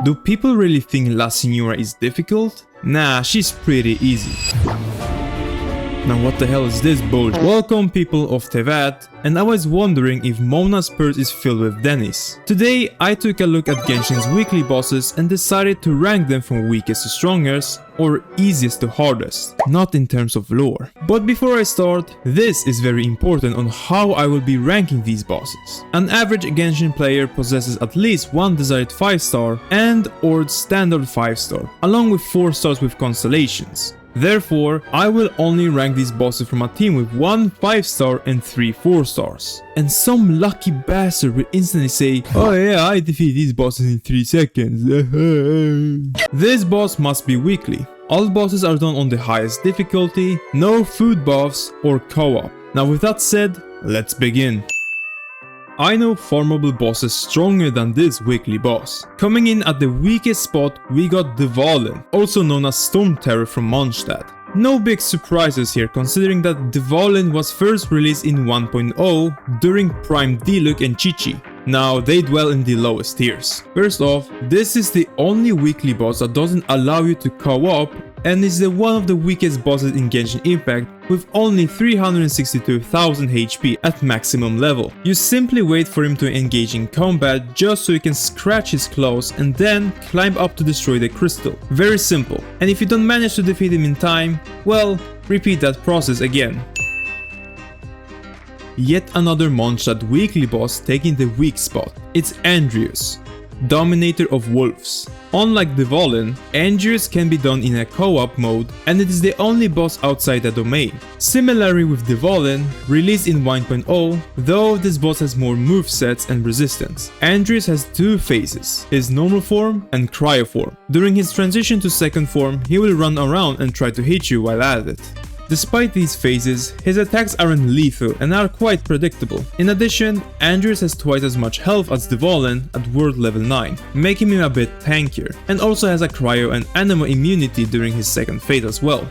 Do people really think La Signora is difficult? Nah, she's pretty easy. Now what the hell is this bullshit? Welcome people of Tevat, and I was wondering if Mona's purse is filled with Dennis. Today I took a look at Genshin's weekly bosses and decided to rank them from weakest to strongest, or easiest to hardest, not in terms of lore. But before I start, this is very important on how I will be ranking these bosses. An average Genshin player possesses at least one desired 5-star and or standard 5-star, along with 4 stars with constellations. Therefore, I will only rank these bosses from a team with 1 5-star and 3 4-stars. And some lucky bastard will instantly say, "Oh yeah, I defeat these bosses in 3 seconds. This boss must be weekly. All bosses are done on the highest difficulty, no food buffs or co-op. Now with that said, let's begin. I know formidable bosses stronger than this weekly boss. Coming in at the weakest spot, we got Dvalin, also known as Storm Terror from Mondstadt. No big surprises here, considering that Dvalin was first released in 1.0 during Prime Diluc and Chi-Chi. Now, they dwell in the lowest tiers. First off, this is the only weekly boss that doesn't allow you to co-op and is one of the weakest bosses in Genshin Impact with only 362,000 HP at maximum level. You simply wait for him to engage in combat just so you can scratch his claws and then climb up to destroy the crystal. Very simple. And if you don't manage to defeat him in time, well, repeat that process again. Yet another Mondstadt weekly boss taking the weak spot. It's Andrius, Dominator of Wolves. Unlike Dvalin, Andrius can be done in a co-op mode and it is the only boss outside the domain. Similarly with Dvalin, released in 1.0, though this boss has more movesets and resistance. Andrius has 2 phases, his normal form and cryo form. During his transition to second form, he will run around and try to hit you while at it. Despite these phases, his attacks aren't lethal and are quite predictable. In addition, Andrius has twice as much health as Dvalin at world level 9, making him a bit tankier, and also has a cryo and anemo immunity during his second phase as well.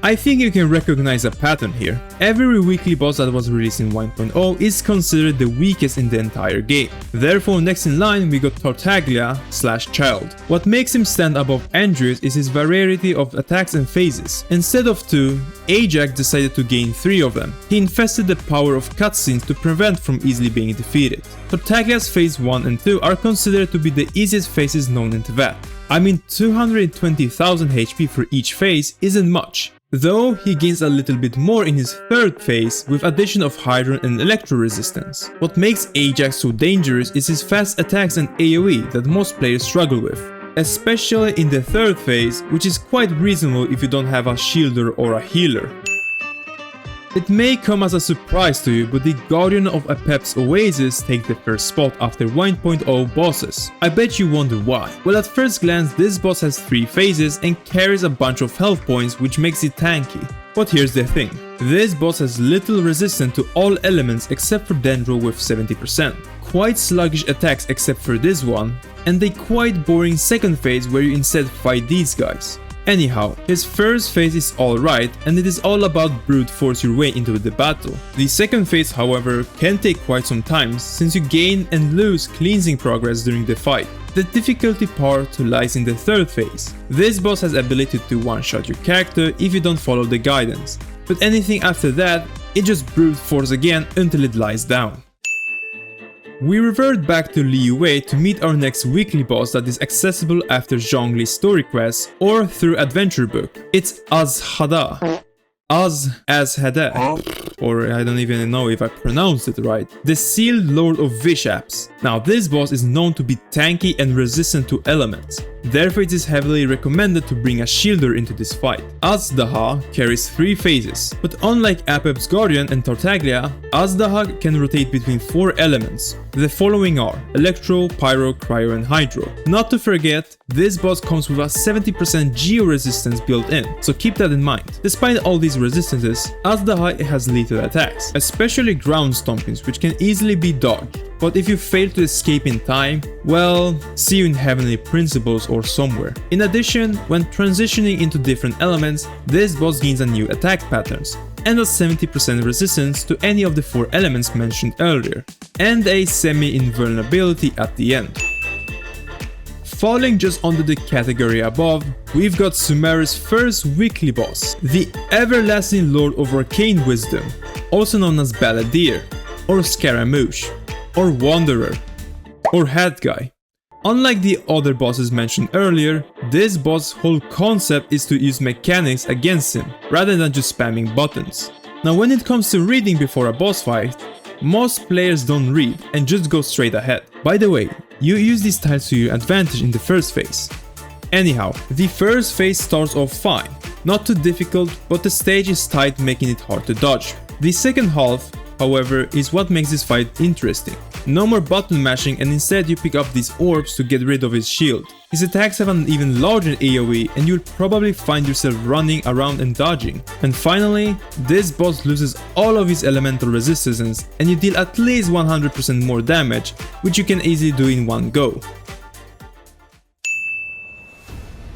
I think you can recognize a pattern here. Every weekly boss that was released in 1.0 is considered the weakest in the entire game. Therefore, next in line we got Tartaglia/Child. What makes him stand above Andrius is his variety of attacks and phases. Instead of 2, Ajax decided to gain 3 of them. He infested the power of cutscenes to prevent from easily being defeated. Tartaglia's phase 1 and 2 are considered to be the easiest phases known in Tevat. I mean, 220,000 HP for each phase isn't much. Though he gains a little bit more in his third phase with addition of Hydron and Electro resistance. What makes Ajax so dangerous is his fast attacks and AoE that most players struggle with, especially in the third phase, which is quite reasonable if you don't have a shielder or a healer. It may come as a surprise to you, but the Guardian of Apep's Oasis take the first spot after 1.0 bosses. I bet you wonder why. Well, at first glance, this boss has 3 phases and carries a bunch of health points, which makes it tanky. But here's the thing. This boss has little resistance to all elements except for Dendro with 70%. Quite sluggish attacks except for this one, and a quite boring second phase where you instead fight these guys. Anyhow, his first phase is alright and it is all about brute force your way into the battle. The second phase, however, can take quite some time since you gain and lose cleansing progress during the fight. The difficulty part lies in the third phase. This boss has ability to one-shot your character if you don't follow the guidance, but anything after that, it just brute force again until it lies down. We revert back to Liyue to meet our next weekly boss that is accessible after Zhongli's story quest or through adventure book. It's Azhada. Azhada. Or I don't even know if I pronounced it right. The Sealed Lord of Vishaps. Now this boss is known to be tanky and resistant to elements. Therefore it is heavily recommended to bring a shielder into this fight. Azhada carries 3 phases, but unlike Apep's Guardian and Tartaglia, Azhada can rotate between 4 elements. The following are Electro, Pyro, Cryo and Hydro. Not to forget, this boss comes with a 70% geo resistance built in, so keep that in mind. Despite all these resistances, Azhada has lethal attacks, especially ground stompings which can easily be dodged. But if you fail to escape in time, well, see you in Heavenly Principles or somewhere. In addition, when transitioning into different elements, this boss gains a new attack patterns, and a 70% resistance to any of the 4 elements mentioned earlier, and a semi-invulnerability at the end. Falling just under the category above, we've got Sumeru's first weekly boss, the Everlasting Lord of Arcane Wisdom, also known as Balladeer, or Scaramouche, or Wanderer, or Head Guy. Unlike the other bosses mentioned earlier, this boss' whole concept is to use mechanics against him, rather than just spamming buttons. Now when it comes to reading before a boss fight, most players don't read and just go straight ahead. By the way, you use these tiles to your advantage in the first phase. Anyhow, the first phase starts off fine, not too difficult, but the stage is tight, making it hard to dodge. The second half, however, is what makes this fight interesting. No more button mashing, and instead you pick up these orbs to get rid of his shield. His attacks have an even larger AoE, and you'll probably find yourself running around and dodging. And finally, this boss loses all of his elemental resistances, and you deal at least 100% more damage, which you can easily do in one go.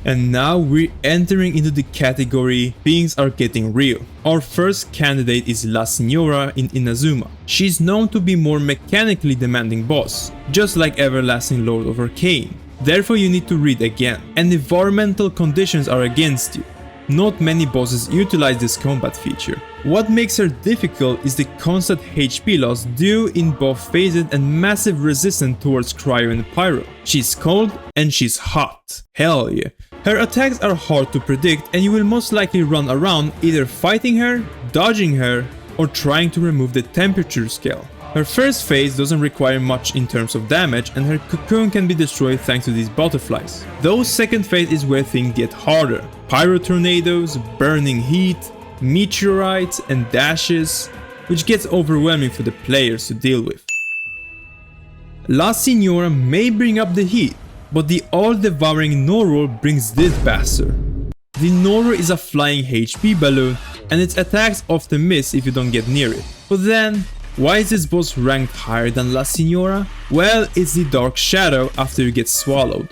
And now we're entering into the category things are getting real. Our first candidate is La Signora in Inazuma. She's known to be more mechanically demanding boss, just like Everlasting Lord of Arcane. Therefore you need to read again, and environmental conditions are against you. Not many bosses utilize this combat feature. What makes her difficult is the constant HP loss due in both phases and massive resistance towards Cryo and Pyro. She's cold and she's hot. Hell yeah. Her attacks are hard to predict, and you will most likely run around either fighting her, dodging her, or trying to remove the temperature scale. Her first phase doesn't require much in terms of damage, and her cocoon can be destroyed thanks to these butterflies. Though second phase is where things get harder. Pyro tornadoes, burning heat, meteorites, and dashes, which gets overwhelming for the players to deal with. La Signora may bring up the heat, but the all-devouring Noro brings this bastard. The Noro is a flying HP balloon, and its attacks often miss if you don't get near it. But then, why is this boss ranked higher than La Signora? Well, it's the Dark Shadow after you get swallowed.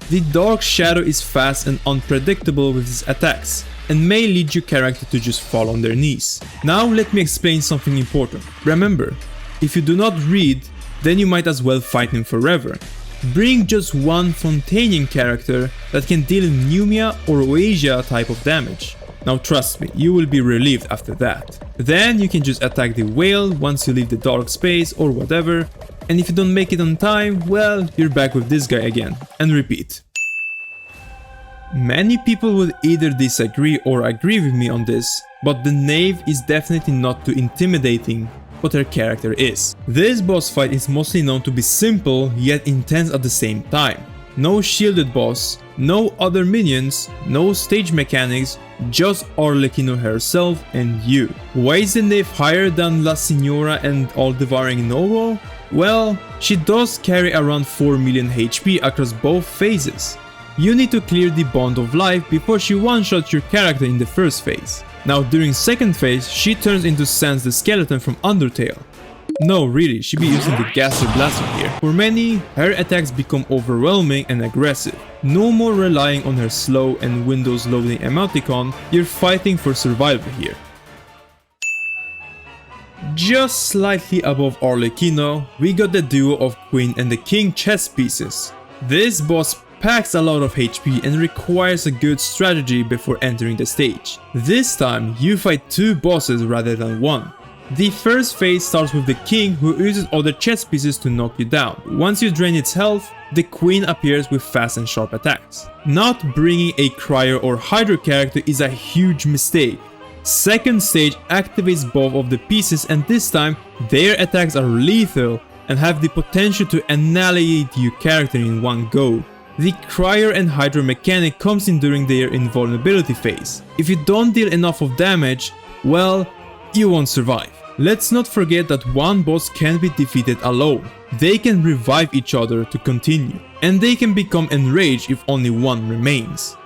The Dark Shadow is fast and unpredictable with its attacks, and may lead your character to just fall on their knees. Now let me explain something important. Remember, if you do not read, then you might as well fight him forever. Bring just one Fontanian character that can deal Numia or Oasia type of damage. Now trust me, you will be relieved after that. Then you can just attack the whale once you leave the dark space or whatever, and if you don't make it on time, well, you're back with this guy again, and repeat. Many people would either disagree or agree with me on this, but the Knave is definitely not too intimidating, but her character is. This boss fight is mostly known to be simple yet intense at the same time. No shielded boss, no other minions, no stage mechanics, just Arlecchino herself and you. Why is the Knave higher than La Signora and all-devouring Noro? Well, she does carry around 4 million HP across both phases. You need to clear the Bond of Life before she one-shots your character in the first phase. Now during second phase, she turns into Sans the Skeleton from Undertale. No, really, she'd be using the Gaster Blaster here. For many, her attacks become overwhelming and aggressive. No more relying on her slow and Windows loading emoticon, you're fighting for survival here. Just slightly above Arlecchino, we got the duo of Queen and the King chess pieces. This boss packs a lot of HP and requires a good strategy before entering the stage. This time, you fight two bosses rather than one. The first phase starts with the King, who uses other chess pieces to knock you down. Once you drain its health, the Queen appears with fast and sharp attacks. Not bringing a Cryo or Hydro character is a huge mistake. Second stage activates both of the pieces, and this time their attacks are lethal and have the potential to annihilate your character in one go. The Cryo and Hydro mechanic comes in during their invulnerability phase. If you don't deal enough of damage, well, you won't survive. Let's not forget that one boss can't be defeated alone. They can revive each other to continue, and they can become enraged if only one remains.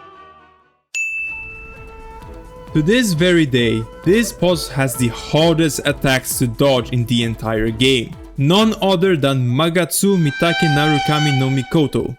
To this very day, this boss has the hardest attacks to dodge in the entire game. None other than Magatsu Mitake Narukami no Mikoto,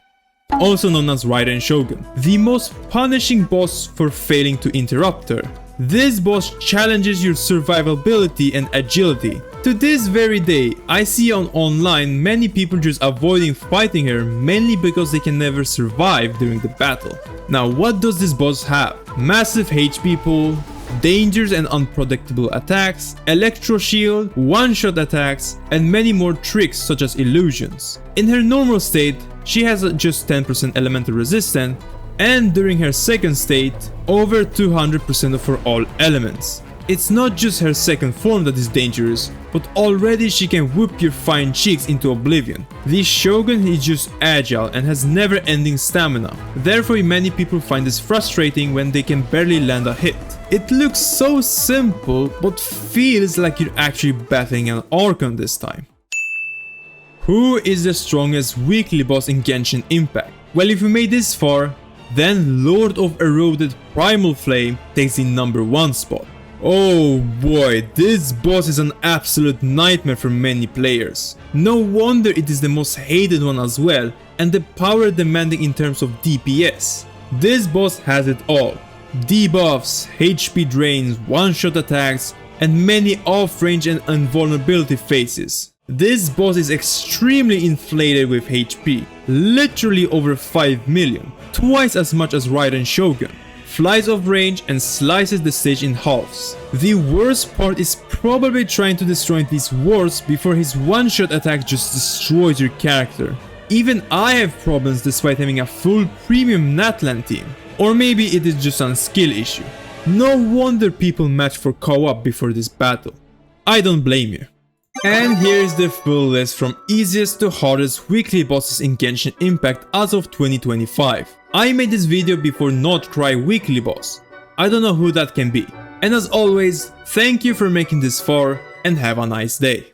also known as Raiden Shogun, the most punishing boss for failing to interrupt her. This boss challenges your survivability and agility. To this very day, I see on online many people just avoiding fighting her mainly because they can never survive during the battle. Now what does this boss have? Massive HP pool, dangers and unpredictable attacks, electro shield, one-shot attacks, and many more tricks such as illusions. In her normal state, she has just 10% elemental resistance, and during her second state, over 200% for all elements. It's not just her second form that is dangerous, but already she can whoop your fine cheeks into oblivion. This Shogun is just agile and has never-ending stamina, therefore many people find this frustrating when they can barely land a hit. It looks so simple, but feels like you're actually battling an Archon this time. Who is the strongest weekly boss in Genshin Impact? Well, if you made this far, then Lord of Eroded Primal Flame takes the #1 spot. Oh boy, this boss is an absolute nightmare for many players. No wonder it is the most hated one as well, and the power demanding in terms of DPS. This boss has it all. Debuffs, HP drains, one-shot attacks, and many off-range and invulnerability phases. This boss is extremely inflated with HP, literally over 5 million, twice as much as Raiden Shogun. Flies off range and slices the stage in halves. The worst part is probably trying to destroy these wards before his one-shot attack just destroys your character. Even I have problems despite having a full premium Natlan team. Or maybe it is just a skill issue. No wonder people match for co-op before this battle. I don't blame you. And here's the full list from easiest to hardest weekly bosses in Genshin Impact as of 2025. I made this video before NodKrai Weekly boss. I don't know who that can be. And as always, thank you for making this far and have a nice day.